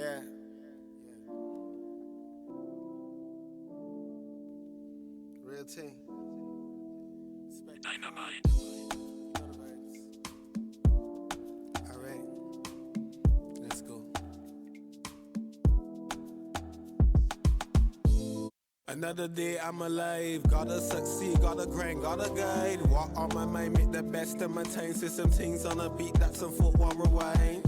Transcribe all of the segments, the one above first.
Yeah. Real team. Dynamite. Alright. Let's go. Another day I'm alive, gotta succeed, gotta grind, gotta guide. Walk on my mind, make the best of my time. Say some things on a beat, that's some foot one rewind.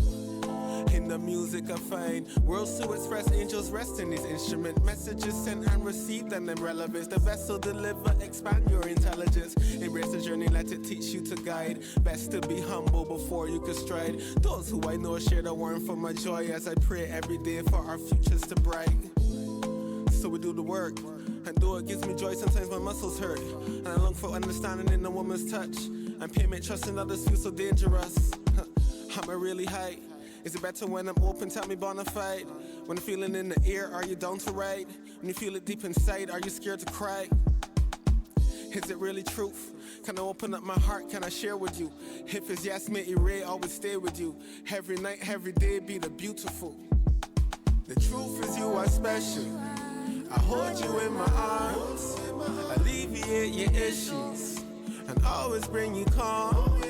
In the music I find worlds to express, angels rest in these instrument. Messages sent and received and them relevance. The vessel deliver, expand your intelligence. Embrace the journey, let it teach you to guide. Best to be humble before you can stride. Those who I know share the warmth for my joy as I pray every day for our futures to bright. So we do the work, and though it gives me joy, sometimes my muscles hurt. And I long for understanding in a woman's touch. And payment, trusting others feel so dangerous. Am I really high? Is it better when I'm open? Tell me bona fide. When the feeling in the air, are you down to ride? When you feel it deep inside, are you scared to cry? Is it really truth? Can I open up my heart? Can I share with you? If it's yes, may it always stay with you. Every night, every day, be the beautiful. The truth is you are special. I hold you in my arms, alleviate your issues, and always bring you calm.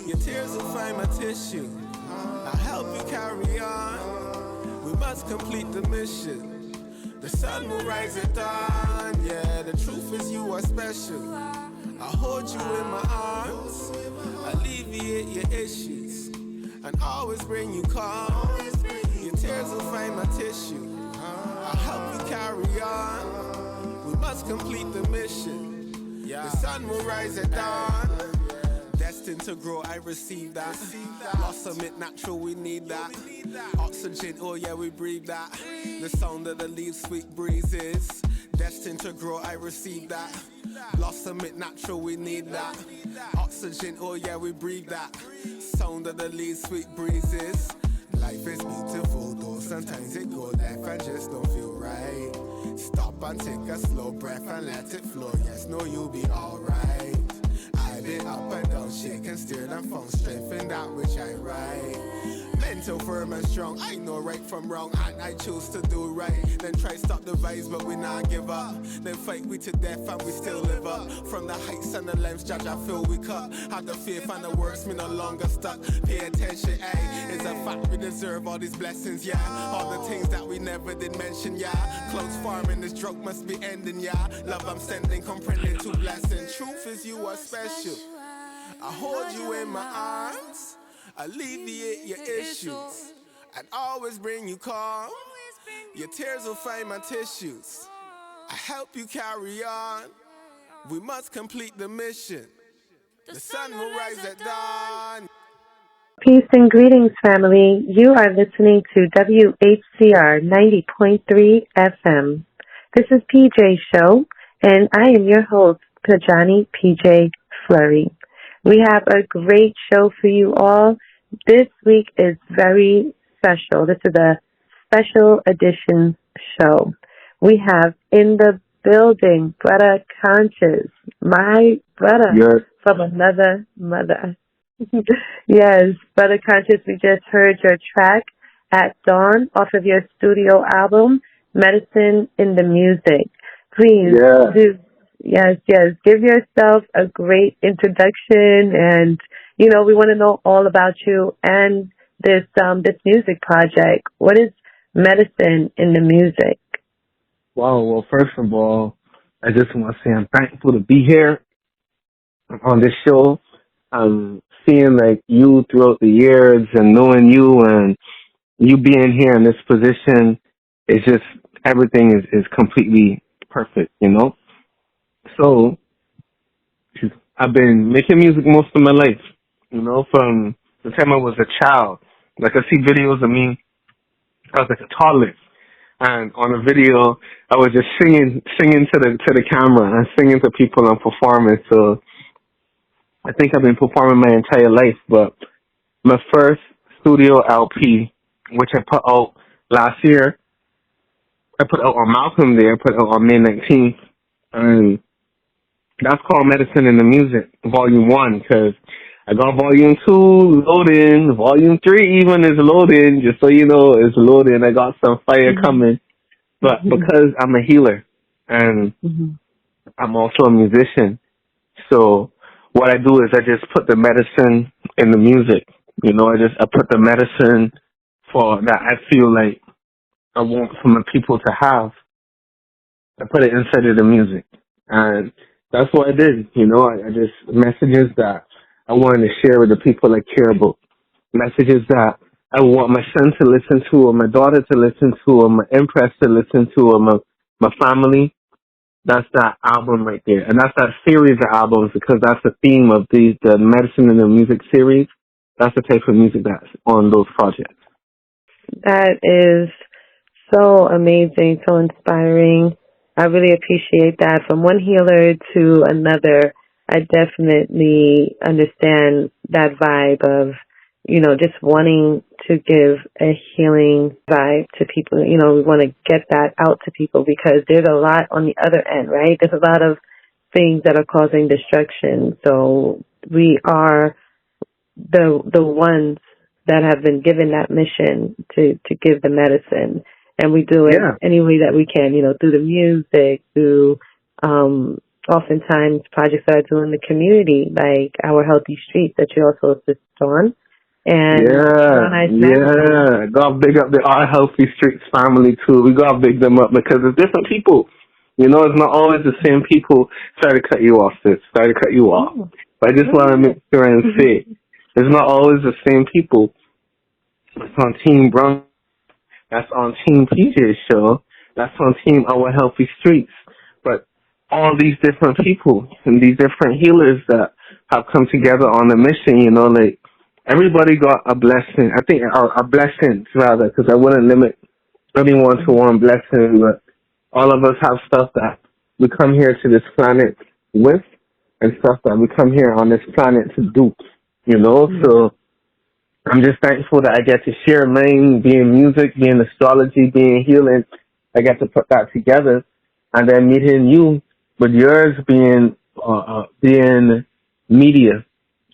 Your tears will find my tissue. I'll help you carry on. We must complete the mission. The sun will rise at dawn. Yeah, the truth is you are special. I'll hold you in my arms, alleviate your issues, and always bring you calm. Your tears will find my tissue. I'll help you carry on. We must complete the mission. The sun will rise at dawn. Destined to grow, I receive that. Blossom it natural, we need that. Oxygen, oh yeah, we breathe that. The sound of the leaves, sweet breezes. Destined to grow, I receive that. Blossom it natural, we need that. Oxygen, oh yeah, we breathe that. Sound of the leaves, sweet breezes. Life is beautiful, though sometimes it goes left and just don't feel right. Stop and take a slow breath and let it flow. Yes, no, you'll be alright. I've been up and down, shake and steer and found strength in that which I write. Mental firm and strong, I know right from wrong, and I choose to do right. Then try stop the vibes, but we not give up. Then fight we to death and we still live up. From the heights and the lengths, judge I feel we cut. Had the faith and the works, me no longer stuck. Pay attention, ayy, it's a fact we deserve all these blessings, yeah. All the things that we never did mention, yeah. Close farming, this drug must be ending, yeah. Love I'm sending, comprehending to blessing. Truth is you are special. I hold you in my arms, alleviate your issues, and always bring you calm. Your tears will find my tissues. I help you carry on. We must complete the mission. The sun will rise at dawn. Peace and greetings, family. You are listening to WHCR 90.3 FM. This is PJ Show, and I am your host, Pajani PJ Flurry. We have a great show for you all. This week is very special. This is a special edition show. We have in the building Brudda Konscious, my brother from another mother. Yes, Brudda Konscious, we just heard your track at dawn off of your studio album, Medicine in the Music. Please do. Yes. Give yourself a great introduction, and we want to know all about you and this music project. What is Medicine in the Music? Wow. Well, first of all, I just want to say I'm thankful to be here on this show. Seeing like you throughout the years and knowing you and you being here in this position, it's just everything is completely perfect, So, I've been making music most of my life, from the time I was a child. Like, I see videos of me, I was like a toddler, and on a video, I was just singing to the camera and singing to people and performing. So, I think I've been performing my entire life, but my first studio LP, which I put out last year, I put out on Malcolm Day, I put out on May 19th, and that's called Medicine in the Music, Volume 1, because I got volume 2 loading. Volume 3 even is loading. Just so you know, it's loading. I got some fire coming. But because I'm a healer and I'm also a musician, so what I do is I just put the medicine in the music. You know, I put the medicine for that I feel like I want for my people to have. I put it inside of the music. And that's what I did. You know, I just messages that I wanted to share with the people I care about. Messages that I want my son to listen to, or my daughter to listen to, or my empress to listen to, or my family. That's that album right there. And that's that series of albums, because that's the theme of the medicine and the music series. That's the type of music that's on those projects. That is so amazing, so inspiring. I really appreciate that. From one healer to another, I definitely understand that vibe of, you know, just wanting to give a healing vibe to people. You know, we want to get that out to people because there's a lot on the other end, right? There's a lot of things that are causing destruction. So we are the ones that have been given that mission to give the medicine. And we do it any way that we can, you know, through the music, through oftentimes projects that I do in the community, like Our Healthy Streets that you also assist on. And gotta big up the Our Healthy Streets family too. We gotta big them up because it's different people. You know, it's not always the same people. Sorry to cut you off, sis. Sorry to cut you off. But I just want to make sure and say, it's not always the same people. It's on Team Brown. That's on Team PJ's show. That's on Team Our Healthy Streets. But all these different people and these different healers that have come together on a mission, you know, like everybody got a blessing. I think a blessings rather, because I wouldn't limit anyone to one blessing, but all of us have stuff that we come here to this planet with and stuff that we come here on this planet to do, you know? So I'm just thankful that I get to share mine, being music, being astrology, being healing. I get to put that together, and then meeting you with yours being being media,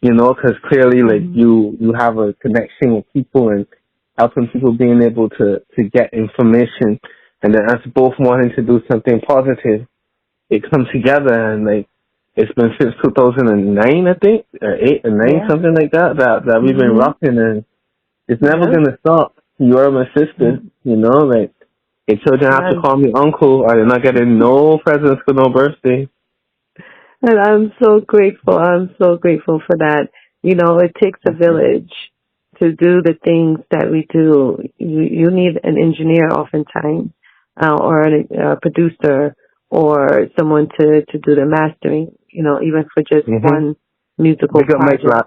you know, because clearly, like you have a connection with people and helping people being able to get information, and then us both wanting to do something positive. It comes together, and like it's been since 2009, I think, or 8 or 9, something like that we've been rocking, and it's never gonna stop. You are my sister, you know, like your children have to call me uncle, or they're not getting no presents for no birthday. And I'm so grateful. I'm so grateful for that. You know, it takes a village to do the things that we do. You need an engineer oftentimes, or a producer, or someone to do the mastering, you know, even for just one musical big up project. Mike Black.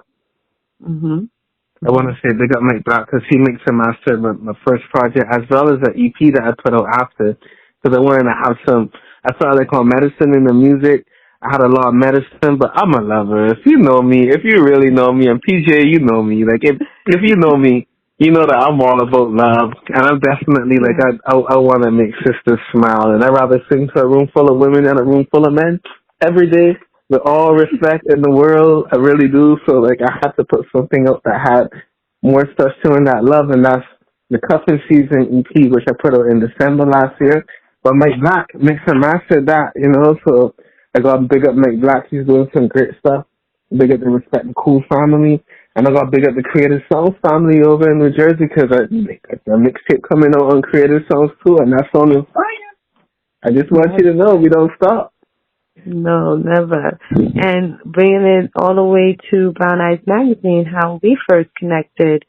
I want to say big up Mike Black because he makes and mastered my first project as well as the EP that I put out after, because I wanted to have some, I felt like on medicine in the music. I had a lot of medicine, but I'm a lover. If you know me, if you really know me, and PJ, you know me. Like, if you know me, you know that I'm all about love. And I'm definitely, like, I want to make sisters smile. And I'd rather sing to a room full of women than a room full of men every day. With all respect in the world, I really do. So, like, I had to put something out that had more stuff showing that love. And that's the Cuffing Season EP, which I put out in December last year. But Mike Black mix and mastered that, you know, so I got to big up Mike Black. He's doing some great stuff. Big up the Respect and Cool family. And I got to big up the Creative Songs family over in New Jersey because I a mixtape coming out on Creative Songs too, and that's on the fire. I just want you to know we don't stop. No, never. And bringing it all the way to Brown Eyes Magazine, how we first connected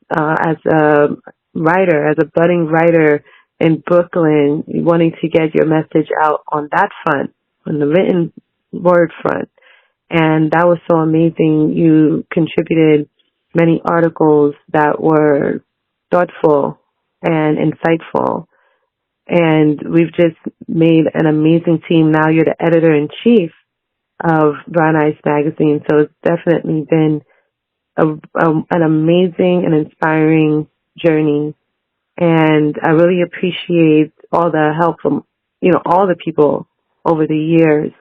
as a writer, as a budding writer in Brooklyn, wanting to get your message out on that front, on the written word front. And that was so amazing. You contributed many articles that were thoughtful and insightful. And we've just made an amazing team. Now you're the editor-in-chief of Brown Eyes Magazine. So it's definitely been an amazing and inspiring journey. And I really appreciate all the help from, you know, all the people over the years.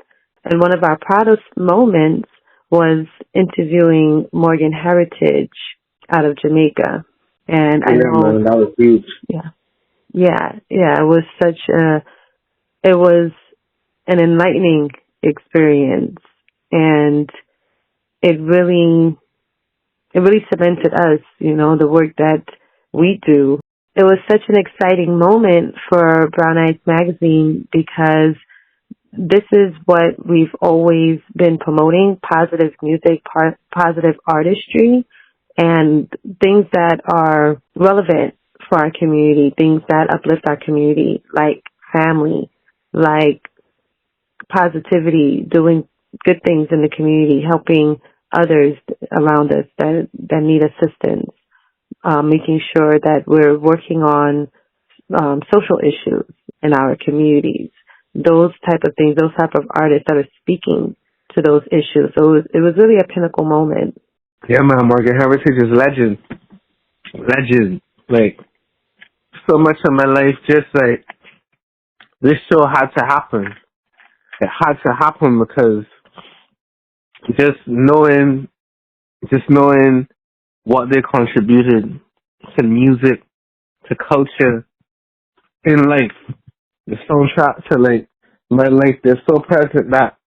And one of our proudest moments was interviewing Morgan Heritage out of Jamaica. And I know, man, that was huge. Yeah. It was an enlightening experience, and it really cemented us, the work that we do. It was such an exciting moment for Brown Eyes Magazine because this is what we've always been promoting: positive music, positive artistry, and things that are relevant for our community, things that uplift our community, like family, like positivity, doing good things in the community, helping others around us that need assistance, making sure that we're working on social issues in our communities, those type of things, those type of artists that are speaking to those issues. So it was really a pinnacle moment. Yeah, man, Morgan Heritage is legend. Like, so much of my life, just like, this show had to happen. It had to happen because just knowing what they contributed to music, to culture, in life, the soundtrack to like my life, they're so present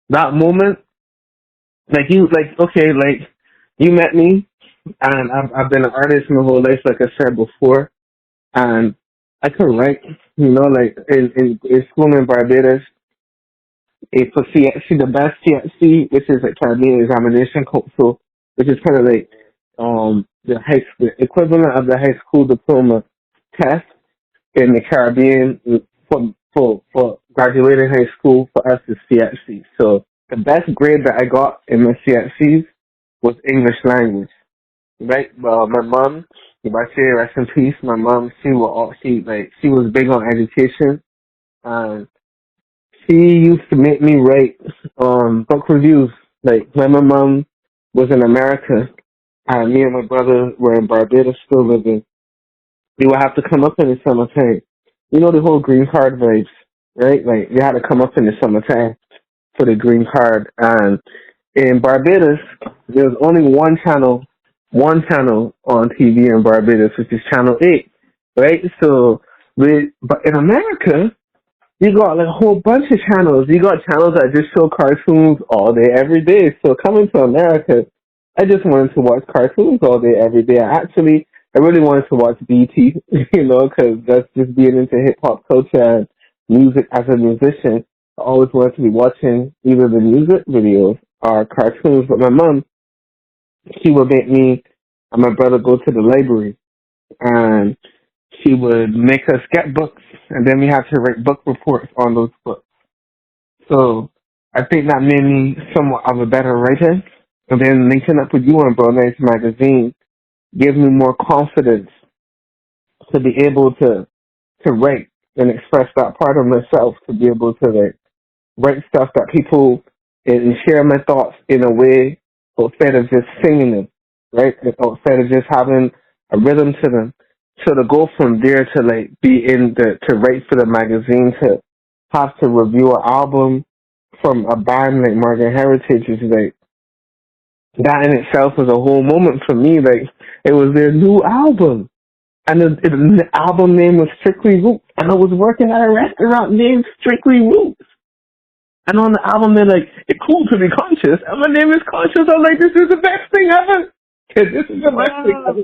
that moment, you met me, and I've been an artist my whole life, like I said before, and I could write, in school in Barbados, for CXC, the best CXC, which is like Caribbean Examination Council, which is kind of like the equivalent of the high school diploma test in the Caribbean for graduating high school. For us is CXC. So the best grade that I got in my CXCs was English language. Right? Well, my mom, if I say rest in peace, my mom, she was big on education, and she used to make me write book reviews. Like when my mom was in America and me and my brother were in Barbados still living, we would have to come up in the summertime. The whole green card vibes, right? Like you had to come up in the summertime for the green card. And in Barbados, there was only one channel on TV in Barbados, which is Channel 8, right? But in America, you got like a whole bunch of channels. You got channels that just show cartoons all day, every day. So coming to America, I just wanted to watch cartoons all day, every day. I really wanted to watch BT, because that's just being into hip-hop culture and music as a musician. I always wanted to be watching either the music videos or cartoons. But my mom, she would make me and my brother go to the library, and she would make us get books, and then we had to write book reports on those books. So I think that made me somewhat of a better writer. And then linking up with you on Brown Eyes Magazine gave me more confidence to be able to write and express that part of myself, to be able to write stuff that people, and share my thoughts in a way outside of just singing them, right? Outside of just having a rhythm to them. So to go from there to to write for the magazine, to have to review an album from a band like Morgan Heritage is that in itself was a whole moment for me. It was their new album, and the album name was Strictly Roots, and I was working at a restaurant named Strictly Roots. And on the album, they're like, "It's cool to be conscious," and my name is Conscious. I'm like, "This is the best thing ever." This is the best thing ever.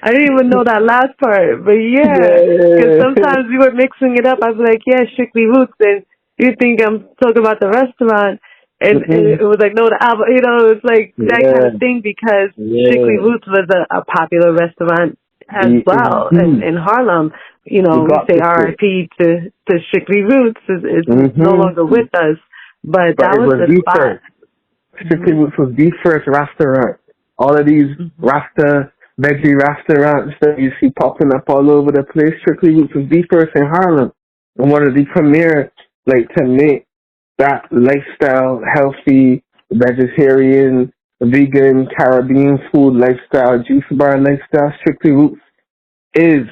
I didn't even know that last part, but because sometimes we were mixing it up. I was like, "Yeah, Strictly Roots," and you think I'm talking about the restaurant, and it was like, no, the album. It's like that kind of thing, because Strictly Roots was a popular restaurant as well in Harlem. We say R.I.P. to Strictly Roots is no longer with us, but that was the spot. Strictly Roots was the first restaurant. All of these veggie restaurants that you see popping up all over the place, Strictly Roots was the first in Harlem, and one of the premier, to make that lifestyle, healthy, vegetarian, vegan, Caribbean food lifestyle, juice bar lifestyle. Strictly Roots is,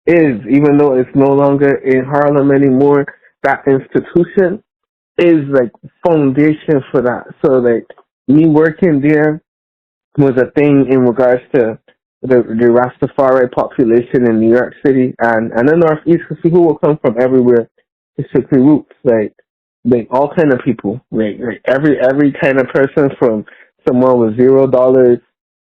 even though it's no longer in Harlem anymore, that institution is foundation for that. So me working there was a thing in regards to the Rastafari population in New York City and the Northeast, because people will come from everywhere to Strictly Roots, like all kind of people, like every kind of person, from someone with $0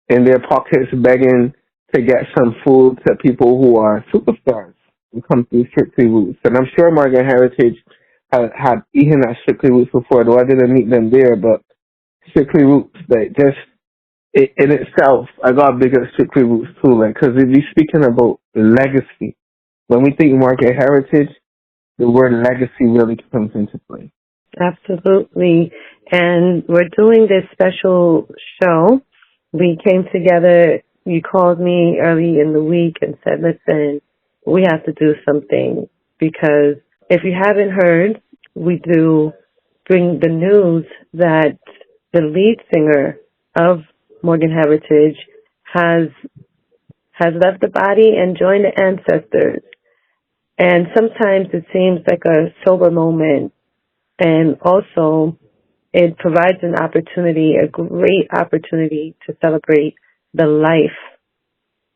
in their pockets begging to get some food to people who are superstars who come through Strictly Roots. And I'm sure Morgan Heritage had eaten at Strictly Roots before, though I didn't meet them there, but Strictly Roots, like just in itself, I got big at Strictly Roots too, like, because if you're speaking about legacy, when we think Market Heritage, the word legacy really comes into play. Absolutely. And we're doing this special show. We came together. You called me early in the week and said, listen, we have to do something, because if you haven't heard, we do bring the news that the lead singer of Morgan Heritage has left the body and joined the ancestors. And sometimes it seems like a sober moment. And also, it provides an opportunity, a great opportunity to celebrate the life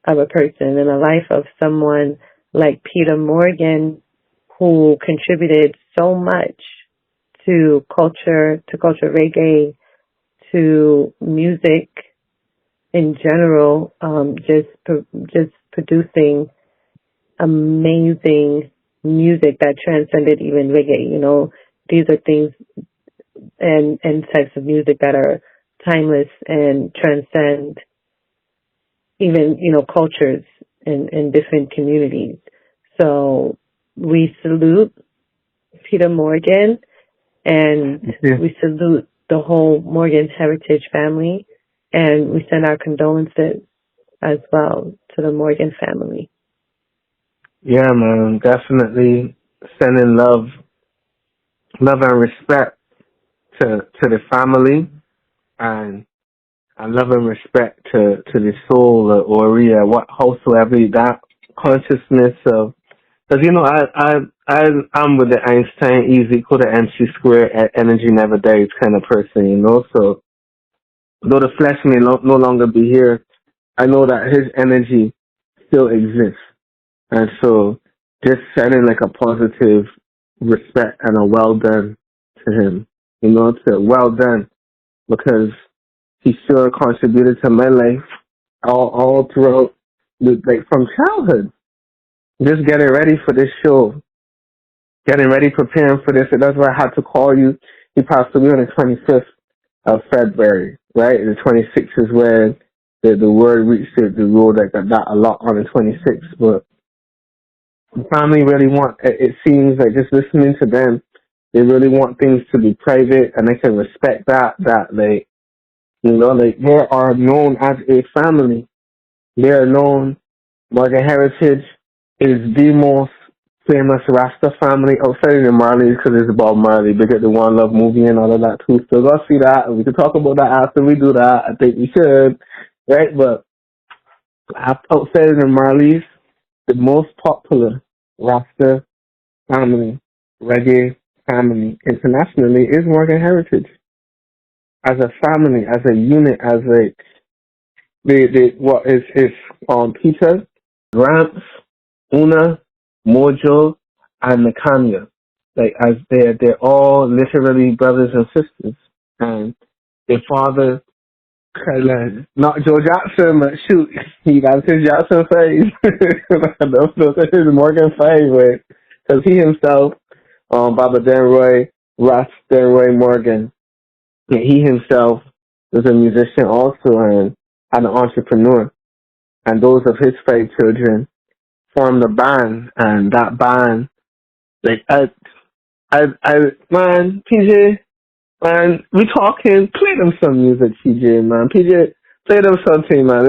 of a person and the life of someone like Peetah Morgan, who contributed so much to culture reggae, to music in general, just producing amazing music that transcended even reggae. You know, these are things and types of music that are timeless and transcend even, you know, cultures and different communities. So we salute Peetah Morgan, and we salute the whole Morgan Heritage family, and we send our condolences as well to the Morgan family. Yeah, man, definitely sending love and respect to the family, and love and respect to the soul or what howsoever that consciousness of, because you know I'm with the Einstein easy equal to MC squared, energy never dies kind of person, you know. So though the flesh may no longer be here, I know that his energy still exists. And so just sending like a positive respect and a well done to him, you know, to well done, because he sure contributed to my life all throughout, like from childhood. Just getting ready for this show, getting ready, preparing for this, and that's why I had to call you. He passed away on the 25th of February, right? The 26th is where the word reached the road that got a lot on the 26th, but the family really want, it seems like just listening to them, they really want things to be private, and I can respect that like, you know, like they are known as a family. They are known, Morgan Heritage is the most famous Rasta family outside of the Marleys, because it's about Marley. They get the One Love movie and all of that too. So go see that, and we can talk about that after we do that. I think we should, right? But outside of the Marleys, the most popular Rasta family, reggae family internationally is Morgan Heritage. As a family, as a unit, as a what is Peetah, Gramps, Una, Mojo, and Nakanya. Like, as they're all literally brothers and sisters, and their father, not Joe Jackson, but shoot, he got his Jackson phase. Those are his Morgan phase, because he himself, Baba Denroy, Ross Denroy Morgan, he himself was a musician also, and an entrepreneur. And those of his 5 children formed a band, and that band, like, man, PJ, man, we talking, play them some music, PJ, man. PJ, play them something, man.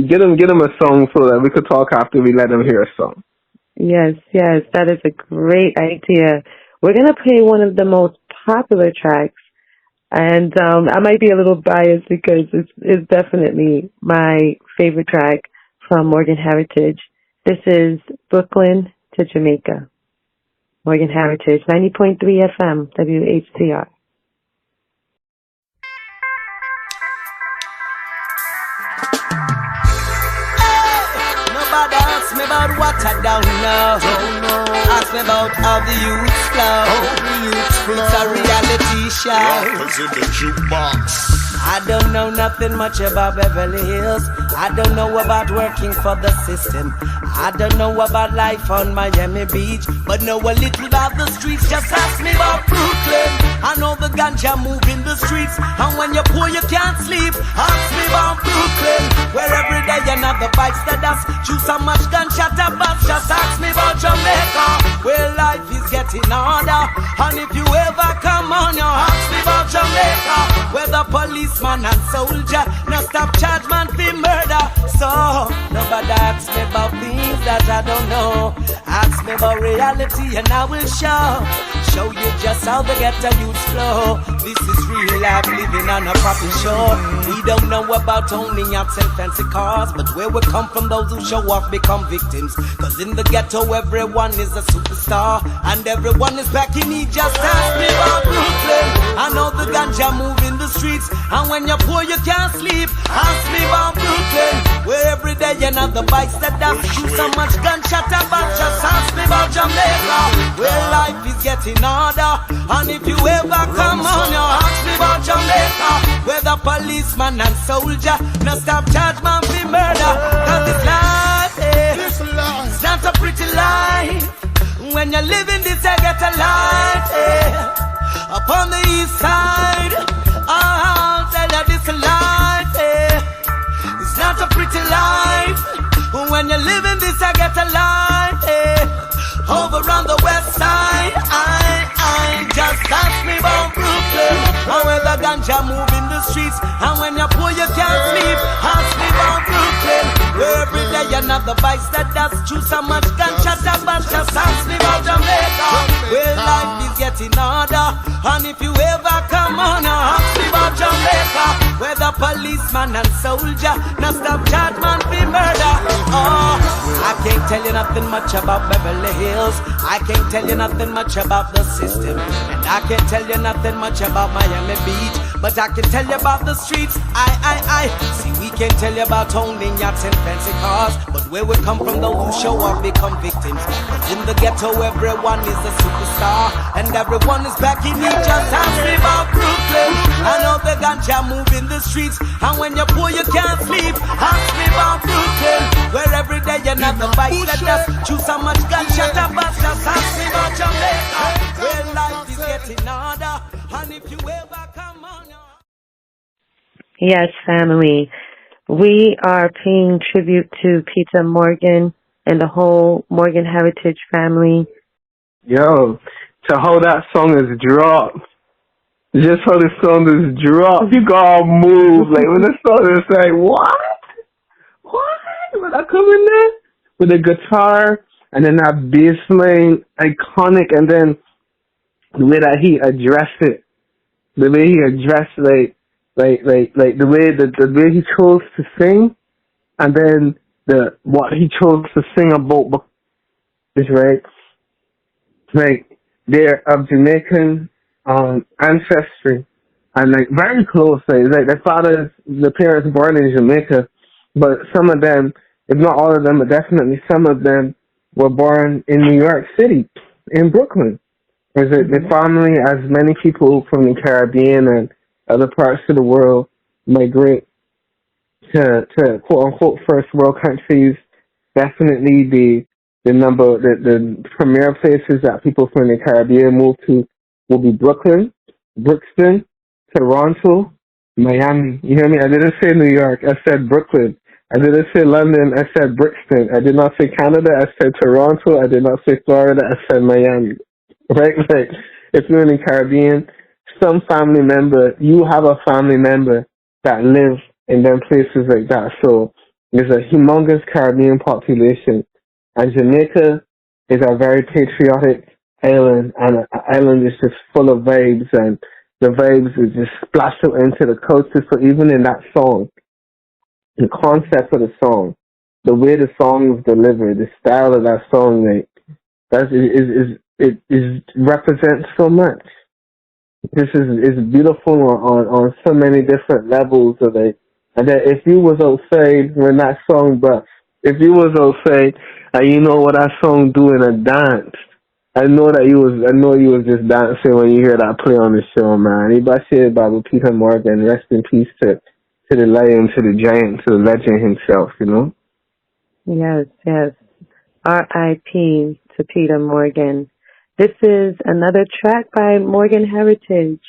Get them a song so that we could talk after we let them hear a song. Yes, that is a great idea. We're going to play one of the most popular tracks, and I might be a little biased because it's definitely my favorite track from Morgan Heritage. This is Brooklyn to Jamaica. Morgan Heritage, 90.3 FM, WHCR. about what I don't know. Ask me about how the youths flow. It's a reality show. Rappers in the jukebox. I don't know nothing much about Beverly Hills. I don't know about working for the system. I don't know about life on Miami Beach, but know a little about the streets. Just ask me about Brooklyn. I know the ganja move in the streets, and when you're poor you can't sleep. Ask me about Brooklyn, where every day another bites the dust. Choose so much gunshot to bust. Just ask me about Jamaica, where life is getting harder. And if you ever come on, you ask me about Jamaica, where the policeman and soldier no stop charge man for murder. So nobody asks me about things that I don't know. Ask me about reality and I will show you just how the ghetto youths flow. This is real life living on a proper shore. We don't know about owning yachts and fancy cars, but where we come from, those who show off become victims. Cause in the ghetto everyone is a superstar, and everyone is back in need. Just ask me about Brooklyn. I know the ganja move in the streets, and when you're poor you can't sleep. Ask me about Brooklyn, where every day another bites the dust. Shoot so much gunshot about. Just ask me about Jamaica, where life is getting harder. And if you ever come on, you ask me about Jamaica, where the policeman and soldier no stop charge man for murder. Cause this life, it's not a pretty life. When you're living this, you get a life, up on the east side, I'll tell you this life, it's not a pretty life. When you're living this, I get a life, over on the west side. I just ask me about Brooklyn, and where the ganja move in the streets, and when you're poor you can't sleep. Ask me about Brooklyn, where every day another bites the dust. Choose so much gunshot about. Just ask me about Jamaica, where life is getting harder. And if you ever come on, ask me about Jamaica, where the policeman and soldier no stop charge man for murder. Oh, I can't tell you nothing much about Beverly Hills. I can't tell you nothing much about the system, and I can't tell you nothing much about Miami Beach, but I can tell you about the streets. I see, we can't tell you about owning yachts and fancy cars, but where we come from, those who show up become victims. But in the ghetto everyone is a superstar, and everyone is back in need. Just ask me about Brooklyn. I know the ganja move in the streets, and when you're poor you can't sleep. Ask me about Brooklyn, where every day another bite the dust. Choose so much gunshot about. Just ask me about Jamaica, where life is getting harder. And if you ever come on. Yes, family. We are paying tribute to Peetah Morgan and the whole Morgan Heritage family. Yo, to how that song is dropped. Just how the song is dropped. You gotta move. Like when the song is like, what? When I come in there with the guitar and then that bass line, iconic, and then the way that he addressed it, the way he addressed the way he chose to sing, and then what he chose to sing about is right. Like they're of Jamaican ancestry, and like very close. Like the parents born in Jamaica, but some of them, if not all of them, but definitely some of them were born in New York City, in Brooklyn. The family, as many people from the Caribbean and other parts of the world migrate to quote unquote first world countries, definitely the premier places that people from the Caribbean move to will be Brooklyn, Brixton, Toronto, Miami. You hear me? I didn't say New York, I said Brooklyn. I didn't say London, I said Brixton. I did not say Canada, I said Toronto. I did not say Florida, I said Miami. Right? Like, if you're in the Caribbean, you have a family member that lives in them places like that. So there's a humongous Caribbean population. And Jamaica is a very patriotic island, and an island is just full of vibes, and the vibes is just splashed out into the culture. So even in that song, the concept of the song, the way the song is delivered, the style of that song, like it represents so much. This is beautiful on so many different levels of it. And that if you was outside when that song bust, if you was outside and you know what that song do in a dance, I know you was just dancing when you hear that play on the show, man. Anybody about Peetah Morgan, rest in peace to the lion, to the giant, to the legend himself, you know? Yes, yes. R.I.P. to Peetah Morgan. This is another track by Morgan Heritage.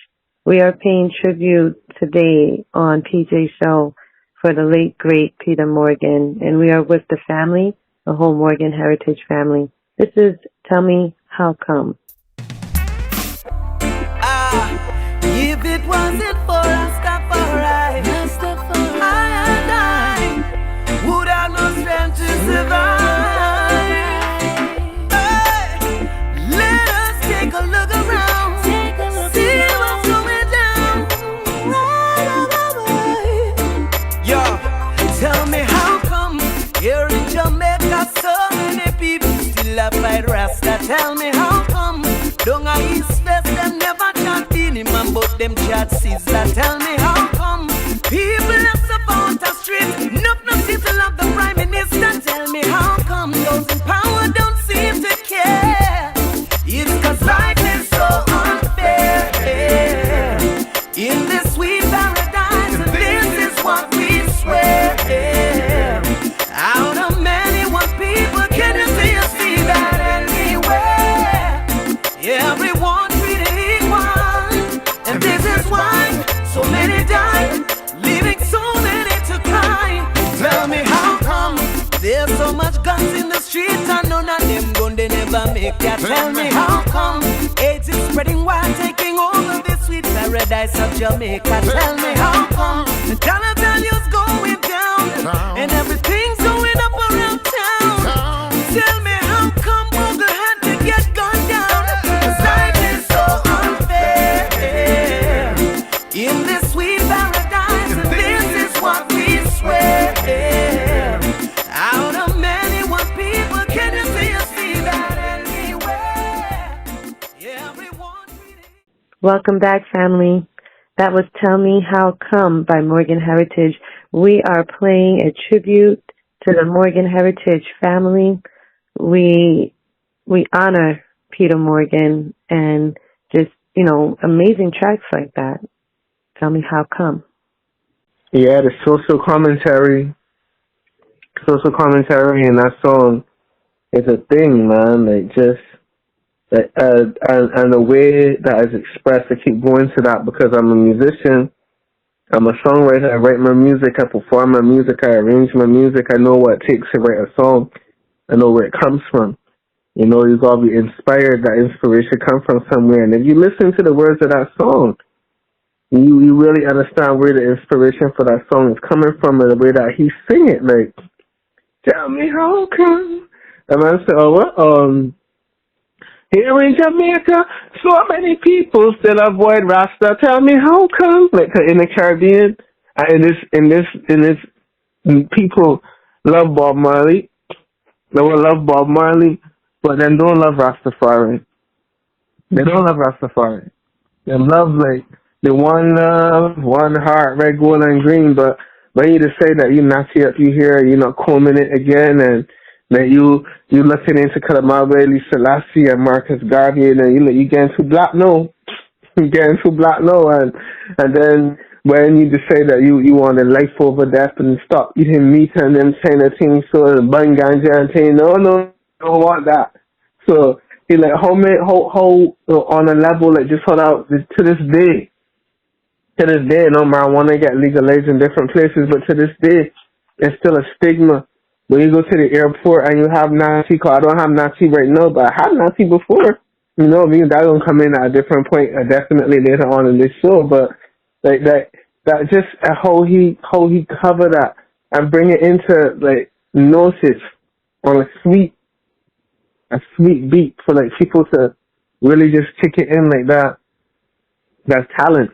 We are paying tribute today on PJ Show for the late, great Peetah Morgan, and we are with the family, the whole Morgan Heritage family. This is Tell Me How Come. If it wasn't for Rastafari, I and I would have no strength to survive. Hey, let us take a look around, see what's going down. Yo, tell me how come here in Jamaica so many people still a fight Rasta? Tell me how come down a East West them never chat him and but them chat Caesar. Tell me how come people left about the street, no people love the Prime Minister. Tell me how come those in power don't seem to care. It's cause life is so unfair in this sweet paradise, and this is what we swear. Out of many one people, can you see that anywhere? Everyone treated equal, and this is why so many die, leaving so many to cry. Tell me how come there's so much guns in the streets and none of them gun they never make ya. Tell me how come AIDS is spreading wild, taking over this sweet paradise of Jamaica. Tell me how come the dollar value's going down and everything's going up around town. Tell me how come Google had to get gunned down. 'Cause life is so unfair in this sweet paradise, and this is what we swear. Out of many one people, can you see that anywhere? Everyone. Welcome back, family. That was Tell Me How Come by Morgan Heritage. We are playing a tribute to the Morgan Heritage family. We honor Peetah Morgan and just, amazing tracks like that. Tell Me How Come. Yeah, the social commentary in that song is a thing, man. And the way that is expressed, I keep going to that because I'm a musician. I'm a songwriter. I write my music. I perform my music. I arrange my music. I know what it takes to write a song. I know where it comes from. You got to be inspired. That inspiration comes from somewhere. And if you listen to the words of that song, you really understand where the inspiration for that song is coming from and the way that he sing it. Like, tell me how come. The man said, oh, what? Here in Jamaica, so many people still avoid Rasta. Tell me how come? Like in the Caribbean, in this, people love Bob Marley. They will love Bob Marley, but then don't love Rastafari. They don't love Rastafari. They love like the one love, one heart, red, gold, and green. But when you just say that you're natty up you here, you're not combing it again, and that you looking into Kalamawe, Selassie, and Marcus Garvey, and you getting too black, no. You're getting too black, no. And then when you just say that you want a life over death and stop eating meat and them kind of things, so bun ganja and saying, no, don't want that. So he like, how on a level, like just hold out to this day, marijuana get legalized in different places, but to this day, it's still a stigma. When you go to the airport and you have Nazi call, I don't have Nazi right now, but I had Nazi before. You know what I mean? That will come in at a different point, definitely later on in this show. But like that just how he cover that and bring it into like gnosis on a sweet beat for like people to really just kick it in like that. That's talent.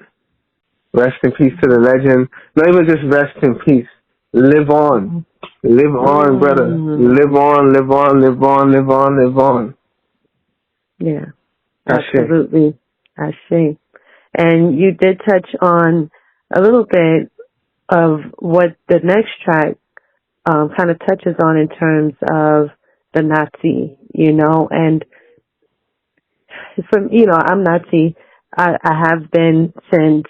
Rest in peace to the legend. Not even just rest in peace. Live on. Live on, brother. Live on, live on, live on, live on, live on. Yeah, absolutely. I see. And you did touch on a little bit of what the next track kind of touches on in terms of the Nazi, and from, I'm Nazi. I have been since,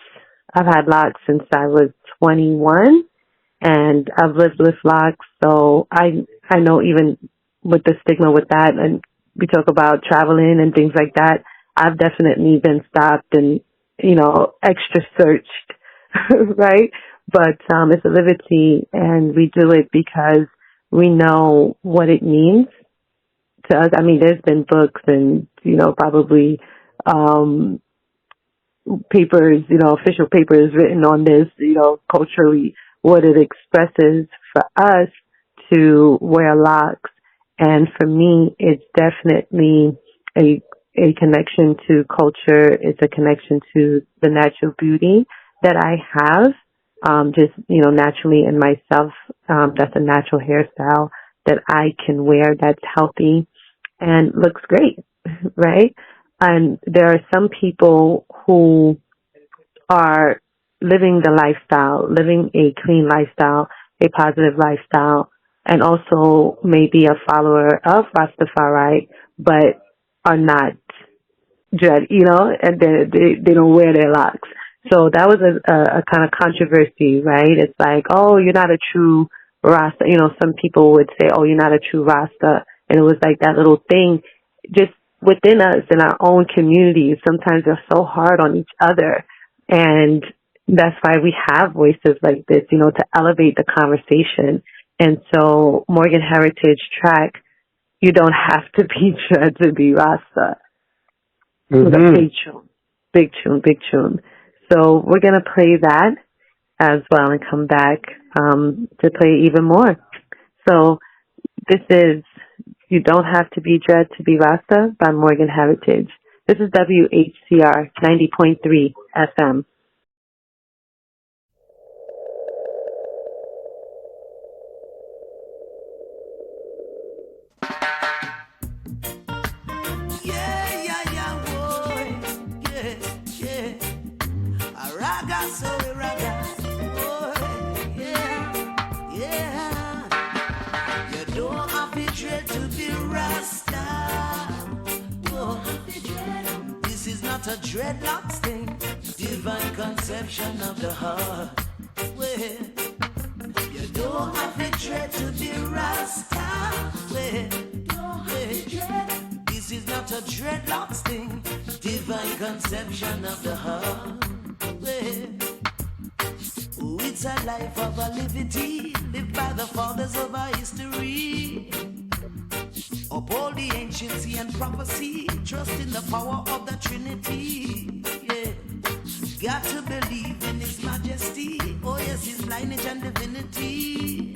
I've had locks since I was 21, and I've lived with locks, so I know even with the stigma with that, and we talk about traveling and things like that, I've definitely been stopped and, extra searched, right? But it's a liberty, and we do it because we know what it means to us. I mean, there's been books and, probably papers, official papers written on this, culturally, what it expresses for us to wear locks. And for me, it's definitely a connection to culture. It's a connection to the natural beauty that I have, just, naturally in myself. That's a natural hairstyle that I can wear that's healthy and looks great, right? And there are some people who are living the lifestyle, living a clean lifestyle, a positive lifestyle, and also maybe a follower of Rastafari, but are not dread, and they don't wear their locks. So that was a kind of controversy, right? It's like, oh, you're not a true Rasta. Some people would say, oh, you're not a true Rasta. And it was like that little thing just within us in our own communities. Sometimes they're so hard on each other. And that's why we have voices like this, to elevate the conversation. And so Morgan Heritage track, you don't have to be dread to be Rasta. It was a big tune. So we're going to play that as well and come back to play even more. So this is You Don't Have to Be Dread to Be Rasta by Morgan Heritage. This is WHCR 90.3 FM. A dreadlocks thing, divine conception of the heart. Well, you don't have a dread to be Rasta. This is not a dreadlocks thing, divine conception of the heart. Well, it's a life of a liberty, lived by the fathers of our history. Uphold the anciency and prophecy, trust in the power of the Trinity. Yeah, got to believe in His majesty. Oh yes, His lineage and divinity.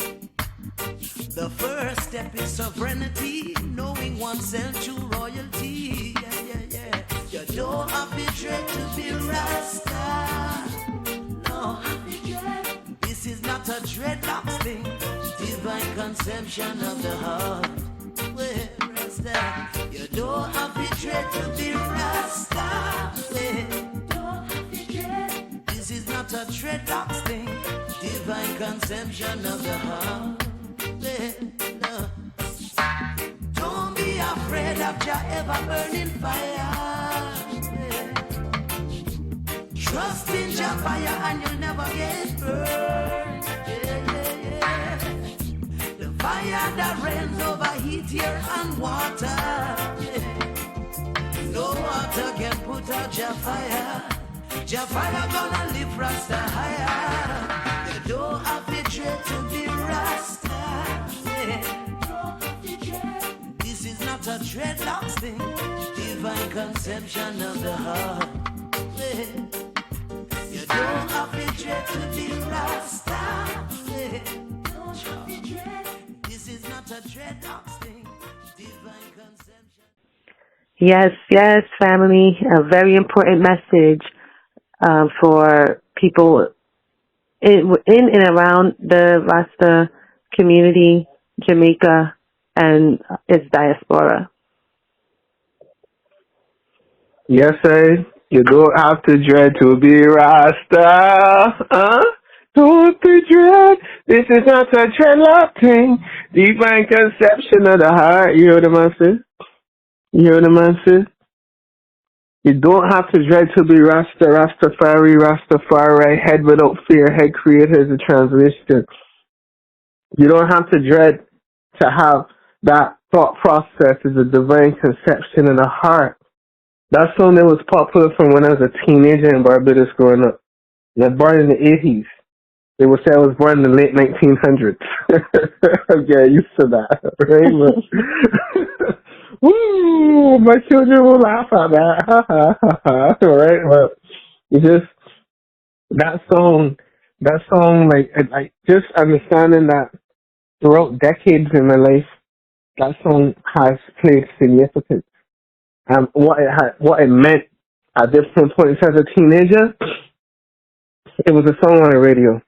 The first step is sovereignty, knowing oneself true royalty. Yeah. You don't have to dread to be Rasta. No, this is not a dreadlocks thing, divine conception of the heart. Well, Rasta, you don't have to dread to be Rasta. This is not a dreadlocks thing, divine conception of the heart. Well, no. Don't be afraid of your ever burning fire. Trust in your fire and you'll never get burned. Yeah. The fire that rains over heat, air, and water. Yeah. No water can put out your fire. Your fire gonna lift Rasta higher. You don't have to dread to be Rasta. Yeah. This is not a dreadlocks thing, divine conception of the heart. Yeah. You don't have to dread to be Rasta. Yeah. This is not a dreadlocks thing, divine conception. Yes, family. A very important message for people in and around the Rasta community, Jamaica, and its diaspora. Yes, sir. You don't have to dread to be Rasta. Don't be dread. This is not a dreadlock thing. Divine conception of the heart. You hear the man say? You hear the man say? You don't have to dread to be Rasta, Rastafari, head without fear, head creator is a translation. You don't have to dread to have that thought process is a divine conception in the heart. That song that was popular from when I was a teenager in Barbados growing up. I was born in the 80s. They would say I was born in the late 1900s. I'm getting used to that, right? Woo! My children will laugh at that. Right? But it's just that song, like just understanding that throughout decades in my life, that song has played significance. What it meant at different points as a teenager, it was a song on the radio.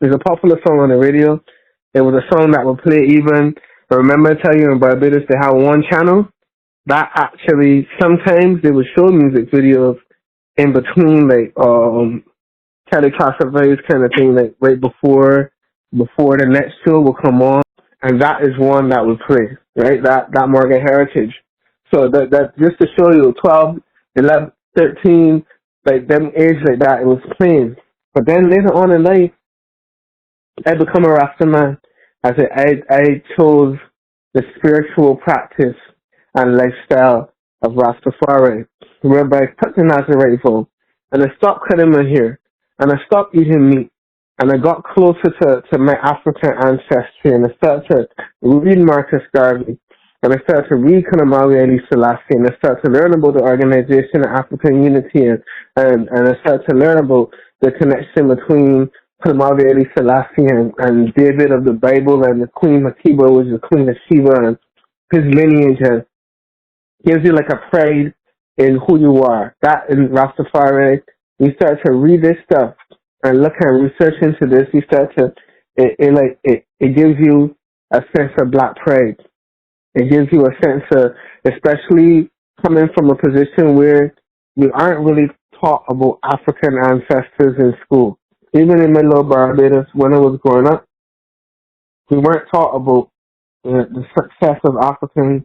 It was a popular song on the radio. It was a song that would play even, I remember telling you in Barbados they have one channel that actually sometimes they would show music videos in between like teleclassifieds kind of thing, like right before the next show will come on, and that is one that would play, right? That Morgan Heritage. So that just to show you 12, 11, 13, like them age like that, it was playing. But then later on in life, I become a Rasta man. I chose the spiritual practice and lifestyle of Rastafari, whereby I took the Nazarite vow, and I stopped cutting my hair, and I stopped eating meat, and I got closer to my African ancestry, and I started to read Marcus Garvey, and I started to read Kanamawi Ali Selassie, and I started to learn about the Organization of African Unity, and I started to learn about the connection between Kanamawi Ali Selassie and David of the Bible and the Queen Makiba, which is the Queen of Sheba, and his lineage gives you like a pride in who you are. That in Rastafari, you start to read this stuff and look and research into this. You start to it gives you a sense of black pride. It gives you a sense of, especially coming from a position where we aren't really taught about African ancestors in school. Even in my little Barbados, when I was growing up, we weren't taught about the success of Africans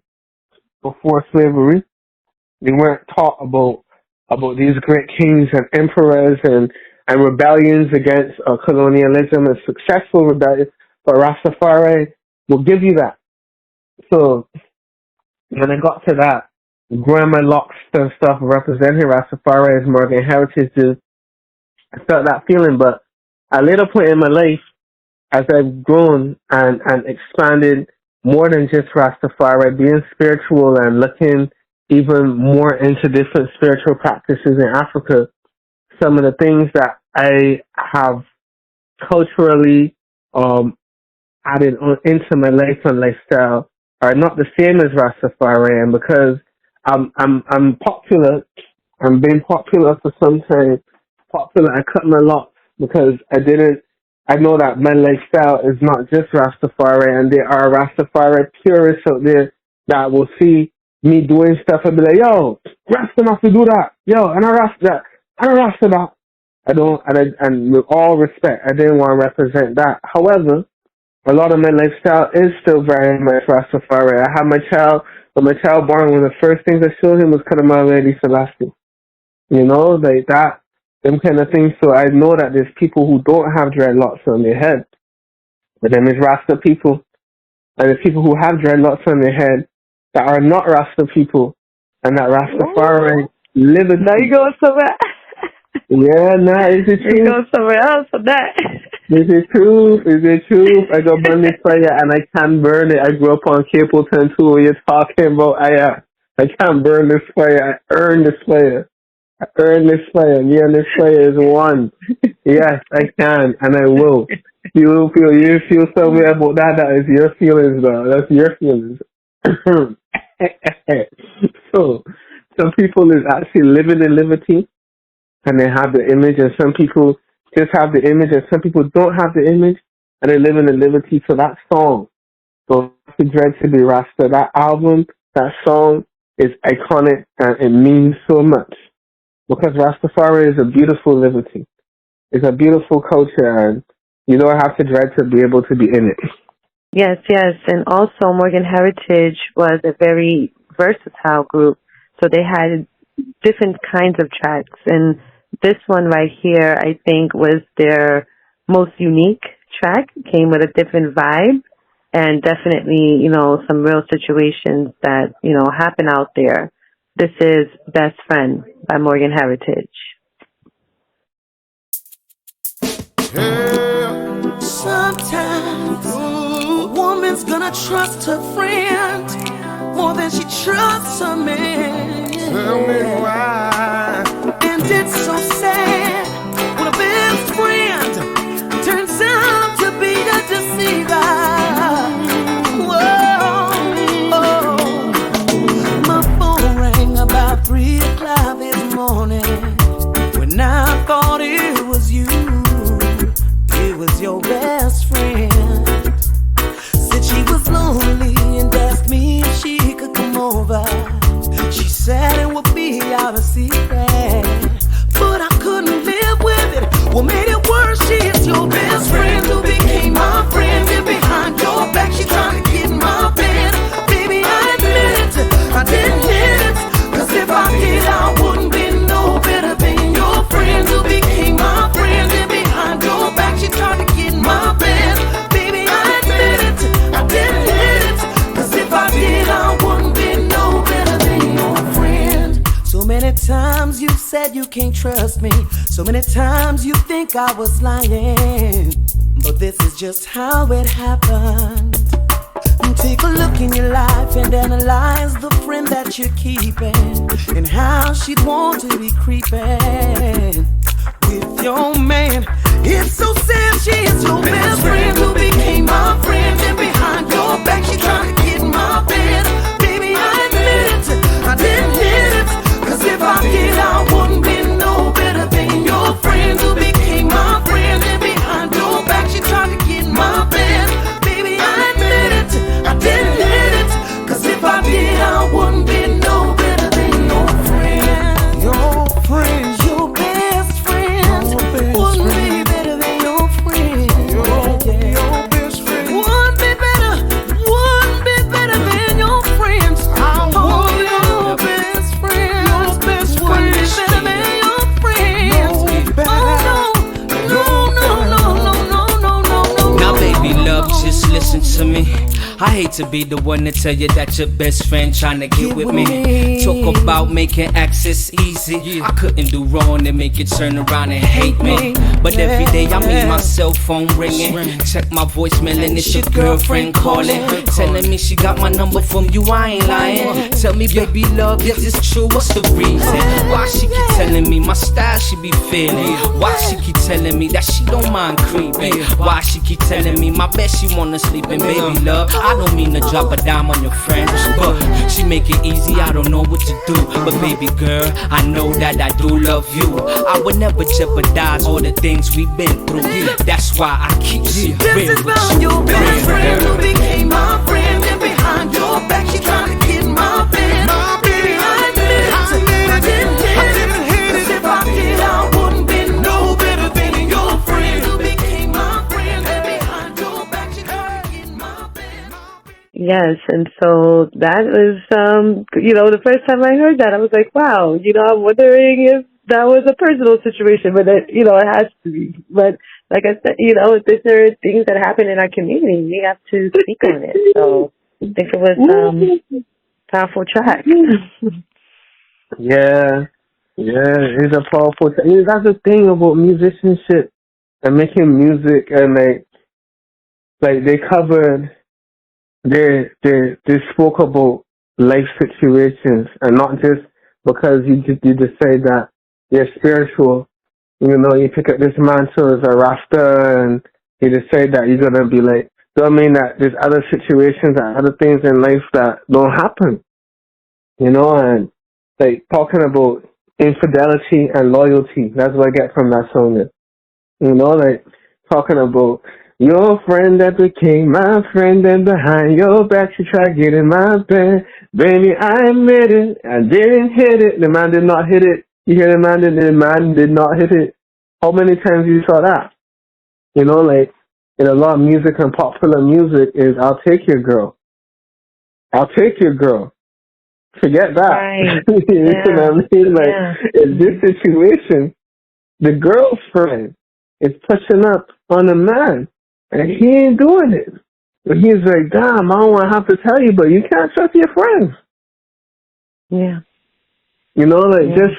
before slavery. We weren't taught about these great kings and emperors and rebellions against colonialism and successful rebellions. But Rastafari will give you that. So when I got to that, growing my locks and stuff, representing Rastafari as Morgan Heritage, I felt that feeling. But at a later point in my life, as I've grown and expanded more than just Rastafari, being spiritual and looking even more into different spiritual practices in Africa, some of the things that I have culturally added into my life and lifestyle are not the same as Rastafari, and because I'm popular, I'm been popular for some time. Popular, I cut my locks because I know that my lifestyle is not just Rastafari, and there are Rastafari purists out there that will see me doing stuff and be like, yo, Rasta not to do that. Yo, and I Rasta that. I don't Rasta that. And with all respect, I didn't want to represent that. However, a lot of my lifestyle is still very much Rastafari. I had my child, when my child born, one of the first things I showed him was Kanamawi Ali Selassie. You know, like that, them kind of things. So I know that there's people who don't have dreadlocks on their head, but then there's Rasta people, and there's people who have dreadlocks on their head that are not Rasta people, and that Rastafari live in. Now you going somewhere. Yeah, nah, is it true? You going somewhere else for that. Is it true? Is it true? I go burn this fire and I can't burn it. I grew up on Capleton too. What you're talking about? I can't burn this fire. I earned this fire. I earned this fire. Me and this fire is one. Yes, I can and I will. You feel some way about that. That is your feelings, though. That's your feelings. So, some people is actually living in liberty, and they have the image, and some people just have the image, and some people don't have the image, and they're living in liberty. So that song, so the Dread to be Rasta, that album, that song is iconic, and it means so much, because Rastafari is a beautiful liberty. It's a beautiful culture, and You don't have to dread to be able to be in it. Yes, yes. And also Morgan Heritage was a very versatile group. So they had different kinds of tracks. And this one right here, I think, was their most unique track. Came with a different vibe and definitely, you know, some real situations that, you know, happen out there. This is Best Friend by Morgan Heritage. Sometimes a woman's gonna trust her friend more than she trusts her man. Tell me why. And it's so sad when a best friend turns out to be a deceiver. Whoa, oh. My phone rang about 3 o'clock this morning when I thought it was you. It was your best friend. Said she was lonely and asked me if she could come over. She said it would be out of secret, but I couldn't live with it. What made it worse, she is your best friend who became my friend. And behind your back, she trying to get in my bed. Baby, I admit it, I didn't hit it. Cause if I did, I wouldn't be no better than your friend who became my friend. And behind your back, she trying to get in my bed. Baby, I admit it, I didn't hit it. Cause if I did, I wouldn't be no better than your friend. So many times you said you can't trust me. So many times you think I was lying. But this is just how it happened. Take a look in your life and analyze the friend that you're keeping and how she'd want to be creeping with your man. It's so sad she is your best friend who became my friend. And behind your back she trying to get in my bed. Baby, I admit it, I didn't hit it. Cause if I did, I wouldn't be no better than your friend who became my friend. And behind your back she trying to get in my bed. Baby, I admit it, I didn't hit it. Cause if I did, I wouldn't be no better than your friend. Your friend, your best friend, wouldn't be better than your friend. Your best friend wouldn't be better than your friends. Oh, your best friend wouldn't be better than your friends. Oh, no. Now, baby love, just listen to me. I hate to be the one to tell you that your best friend trying to get with me. Talk about making access easy. I couldn't do wrong and make you turn around and hate me. But every day I meet my cell phone ringing. Check my voicemail and it's your girlfriend calling, telling me she got my number from you, I ain't lying. Tell me, baby love, is this true? What's the reason? Why she keep telling me my style she be feeling? Why she keep telling me that she don't mind creeping? Why she keep telling me my bed she wanna sleep in? Baby love, I don't mean to drop a dime on your friends, but she make it easy, I don't know what to do. But baby girl, I know that I do love you. I would never jeopardize all the things we've been through. That's why I keep it real this is with about you. your best friend who became my friend. And behind your back she trying to get in my bed. Baby, I admit it, I didn't hit it. Cause if I did, I wouldn't be no better than your friend who became my friend. And behind your back she trying to get in my bed. Yes, and so that was, you know, the first time I heard that, I was like, wow, you know, I'm wondering if that was a personal situation, but it, you know, it has to be. But like I said, you know, if there are things that happen in our community, we have to speak on it. So I think it was powerful track. Yeah, it's a powerful track. That's the thing about musicianship and making music, and like they covered, they spoke about life situations, and not just because you just say that you're spiritual. You know, you pick up this mantle as a Rasta, and you just say that you're gonna be like. Don't mean that there's other situations and other things in life that don't happen. You know, and like talking about infidelity and loyalty. That's what I get from that song. You know, like talking about your friend that became my friend, and behind your back she tried to get in my bed. Baby, I admit it, I didn't hit it. The man did not hit it. You hear the man did not hit it. How many times you saw that? You know, like in a lot of music and popular music is "I'll take your girl." I'll take your girl. Forget that. Right. You know what I mean? Like, in this situation, the girlfriend is pushing up on the man, and he ain't doing it. But he's like, damn, I don't want to have to tell you, but you can't trust your friends. Yeah. You know, like, just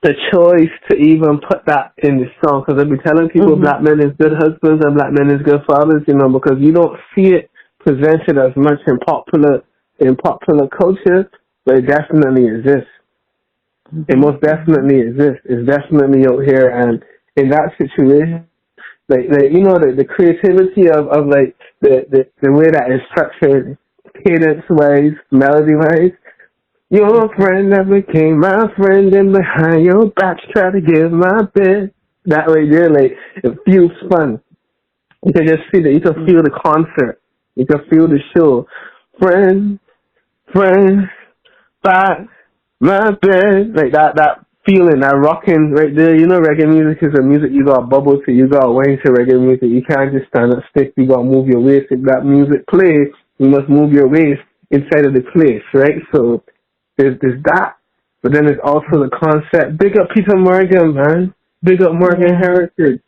the choice to even put that in the song, because I be telling people black men is good husbands and black men is good fathers, you know, because you don't see it presented as much in popular culture, but it definitely exists. It most definitely exists. It's definitely out here, and in that situation, like you know, the creativity of like the way that it's structured, cadence wise, melody wise. Your friend never came, my friend, and behind your back try to give my bed. That way there, like, it feels fun. You can just see that. You can feel the concert. You can feel the show. Friend, back my bed. Like that feeling, that rocking right there. You know, reggae music is a music you got bubble to, you got wine to reggae music. You can't just stand up stick. You got to move your waist. If that music plays, you must move your waist inside of the place, right? So, there's that, but then there's also the concept. Big up Peetah Morgan, man. Big up Morgan Heritage.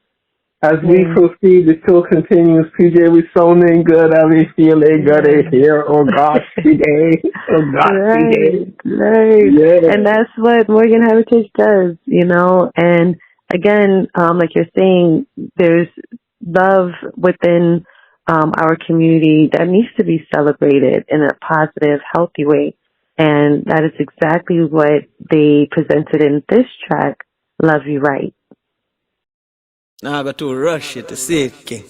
As we proceed, the show continues. PJ, we sounding good. I be feeling good here. Oh gosh, today. Oh gosh, today. Right. Yeah. And that's what Morgan Heritage does, you know. And again, like you're saying, there's love within our community that needs to be celebrated in a positive, healthy way. And that is exactly what they presented in this track, Love You Right. Now I got to rush it to see it, King.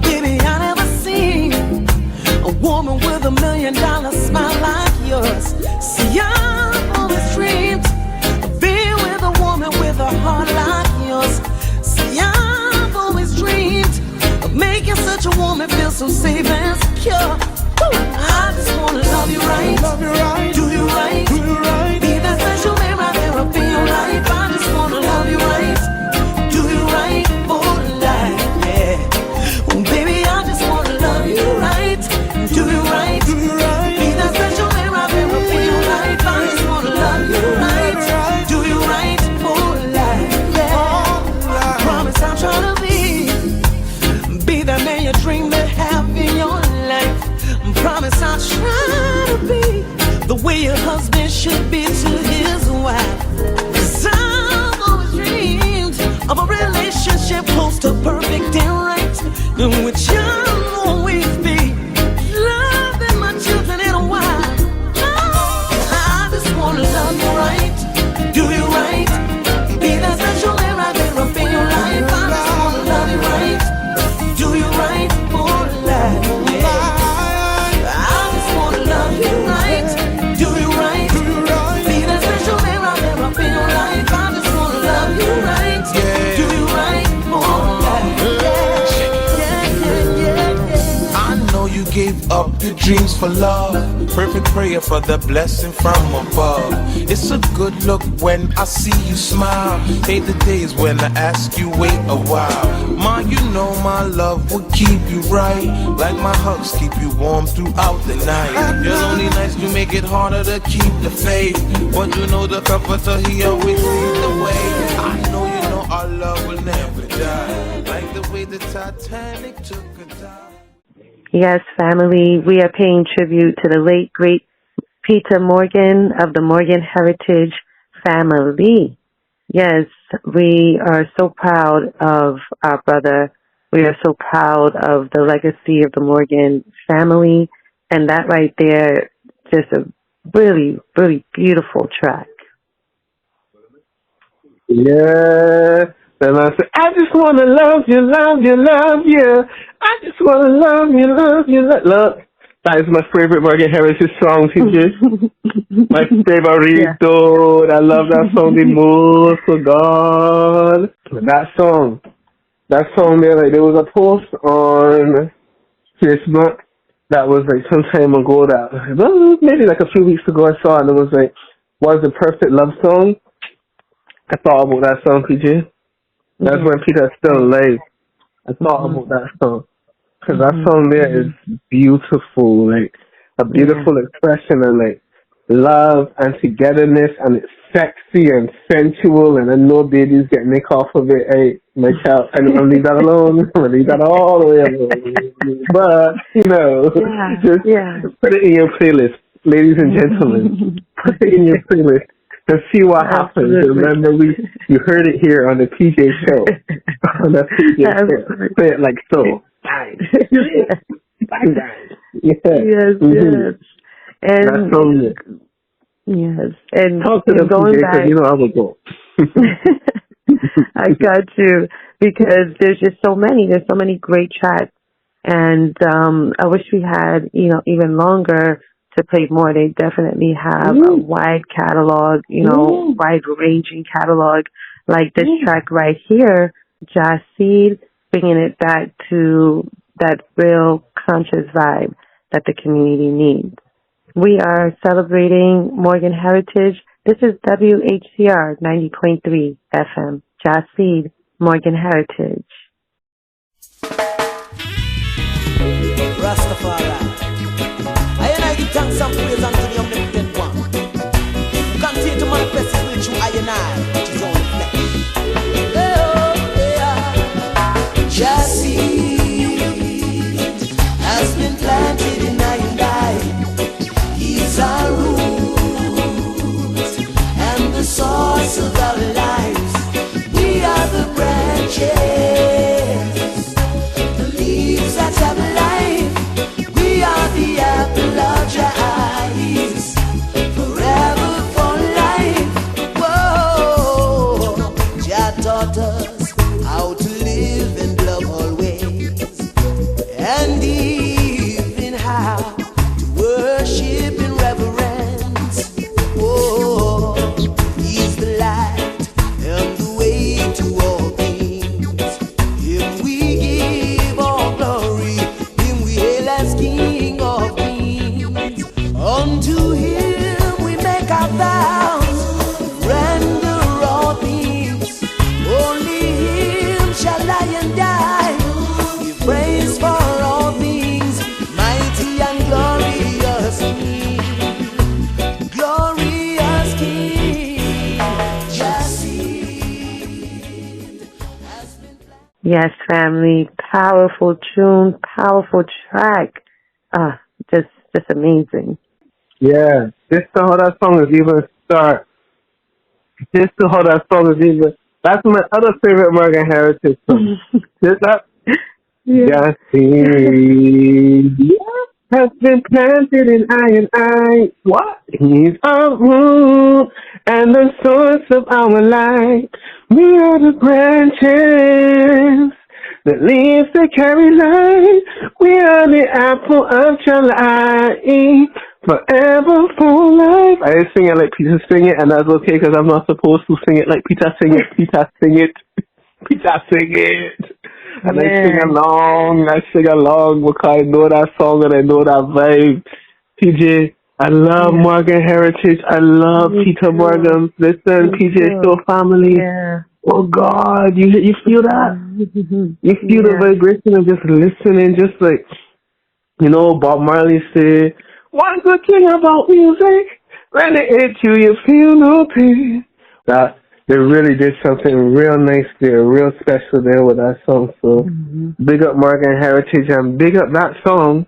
Baby, I never seen a woman with $1 million smile like yours. See, I've always dreamed of being with a woman with a heart like yours. See, I've always dreamed of making such a woman feel so safe and secure. I just wanna love you right, do you right, be that special man right there up in your life. I just wanna love you right, do you right for life. Baby, I just wanna love you right, do you right, be that special man right there up in your life. I just wanna love you right, do you right for life. I promise I'll try to be that man you dream to have in your life. I promise I'll try to be the way your husband should be to his wife. 'Cause I've always dreamed of a relationship close to perfect and right, in which I'll always be loving my children in a while. I just wanna love you right, do you right, be that special man right there up in your life. I just wanna love you right, do you right for life. I just wanna love you right, do you right, be that special man right there up in your life. I just wanna love you right, do you right for life. You gave up your dreams for love. Perfect prayer for the blessing from above. It's a good look when I see you smile. Hate the days when I ask you wait a while. Ma, you know my love will keep you right. Like my hugs keep you warm throughout the night. Your lonely nights do make it harder to keep the faith, but you know the comforter, he always leads the way. I know you know our love will never die. Like the way the Titanic took a dive. Yes, family, we are paying tribute to the late, great Peetah Morgan of the Morgan Heritage family. Yes, we are so proud of our brother. We are so proud of the legacy of the Morgan family. And that right there, just a really, really beautiful track. Yeah, Then I say, I just want to love you, love you, love you. I just want to love you, love you, love. That is my favorite Morgan Heritage song, TJ. My favorito. I love that song the most, oh God. That song there, like, there was a post on Facebook that was like some time ago that, well, maybe like a few weeks ago I saw, and it was like, what's the perfect love song? I thought about that song, PJ. That's when Peetah still alive. I thought about that song. Because that song there is beautiful, like a beautiful expression of like love and togetherness, and it's sexy and sensual, and I know babies get nick off of it. Hey, my child, I'm gonna leave that alone. I'm gonna leave that all the way alone. But, you know, just put it in your playlist, ladies and gentlemen. Put it in your playlist and see what happens. Remember, you heard it here on the PJ show. On the PJ show. Say it like so. Bang. Bang, bang. Yes. Yes. And that's so yes. And talk to the going PJ, back, you know I will go. I got you, because there's just so many. There's so many great tracks, and I wish we had, you know, even longer to play more. They definitely have a wide catalog, you know, wide-ranging catalog, like this track right here, Jasid, bringing it back to that real conscious vibe that the community needs. We are celebrating Morgan Heritage. This is WHCR 90.3 FM, Jasid, Morgan Heritage. Rastafari. I give thanks and praise unto the omnipotent one. Continue to manifest his will through I and I, which is only flesh. Jasid has been planted in I and I. He's our root and the source of our lives. We are the branches, the leaves that have life. We are the apple of your eyes, forever for life. Whoa, Jah taught us how to live and love always, and even how to worship in reverence. Whoa, He's the light and the way to all things. Him we give all glory, Him we hail as King of kings. Unto Him we make our vows, render all things. Only Him shall lie and die. Give praise for all things, mighty and glorious King, glorious King. Jasid has been planted. Yes, family, powerful tune, powerful track. Just amazing. Yeah, just to how that song is even start. Just to how that song is even. That's my other favorite Morgan Heritage song. Just that. Jasid has been planted in I and I. What? He's our root and the source of our life. We are the branches, the leaves that carry light. We are the apple of your eye, forever for life. I sing it like Peetah sing it, and that's okay because I'm not supposed to sing it like Peetah sing it. Peetah sing it. Peetah sing it. And I sing along because I know that song and I know that vibe. PJ, I love Morgan Heritage. I love Peetah Morgan. Listen, PJ, so family. Yeah. Oh God, you feel that? You feel the vibration of just listening, just like, you know, Bob Marley said, one good thing about music, when it hits you, you feel no pain. That they really did something real nice there, real special there with that song. So big up Morgan Heritage and big up that song.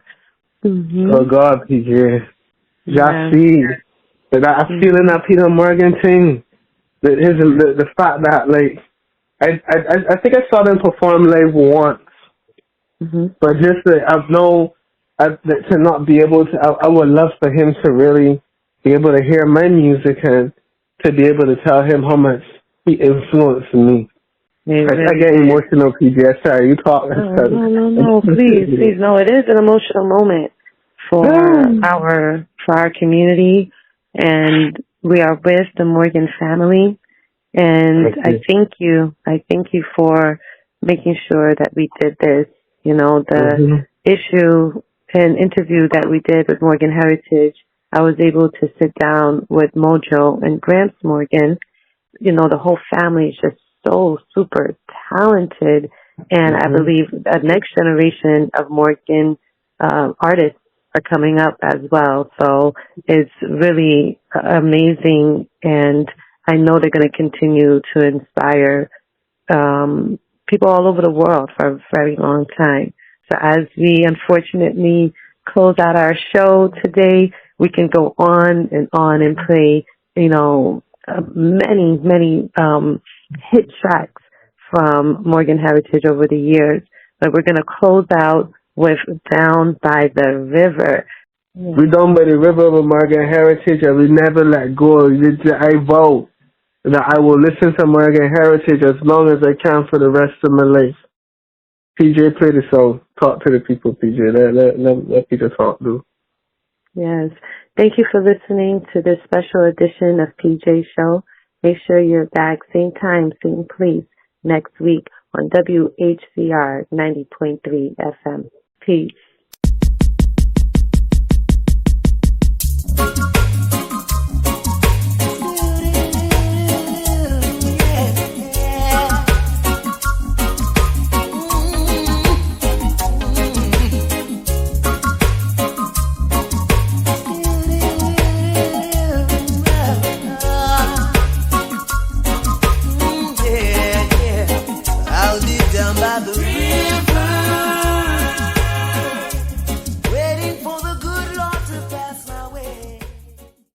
Oh God, PJ. Jasid. That feeling that Peetah Morgan thing. The fact that, like, I think I saw them perform live once, but just to not be able to, I would love for him to really be able to hear my music and to be able to tell him how much he influenced me. I get emotional, PJ. Sorry, you talk. No, please. No, it is an emotional moment for our community, and we are with the Morgan family. And I thank you for making sure that we did this. You know, the issue and interview that we did with Morgan Heritage, I was able to sit down with Mojo and Gramps Morgan. You know, the whole family is just so super talented. And I believe the next generation of Morgan artists are coming up as well. So it's really amazing. And I know they're going to continue to inspire people all over the world for a very long time. So as we unfortunately close out our show today, we can go on and play, you know, many hit tracks from Morgan Heritage over the years. But we're going to close out with Down by the River. We're down by the river with Morgan Heritage, and we never let go. I vow that I will listen to Morgan Heritage as long as I can for the rest of my life. PJ, play the song. Talk to the people, PJ. Let people talk, dude. Yes. Thank you for listening to this special edition of PJ's show. Make sure you're back same time, same place next week on WHCR 90.3 FM. Peace.